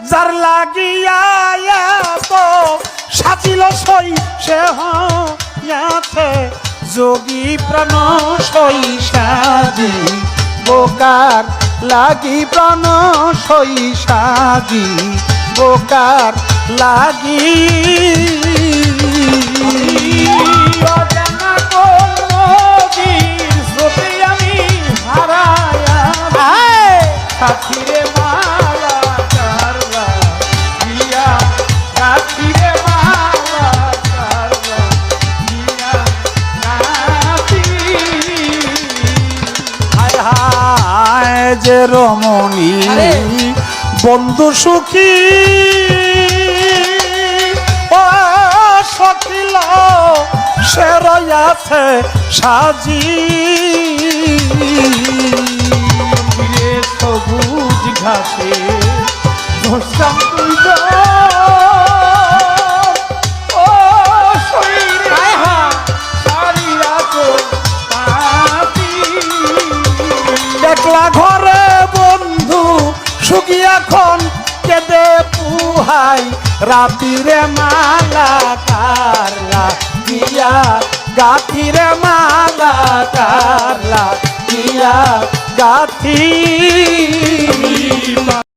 যার লাগিয়া তো সাজিল সই সে হইয়াছে যোগী প্রাণ সই সাজি বোকার লাগি প্রাণ সই সাজি বোকার লাগি অজানা কোন নদীর স্রোতে আমি হারায়া সাথীরে মালা কারলা দিয়া সাথীরে মালা কারলা দিয়া নাতি হায় হায় যে রমণী বন্ধু সুখী ও সখিল সে রয়াছে সাজি সবুজ ঘাসে বসতাম তুই ও দেখলা ঘরে বন্ধু সুখী এখন কেঁদে পুহাই রাতিরে মালা কারলা দিয়া গাথিরে মালা কারলা দিয়া গাথি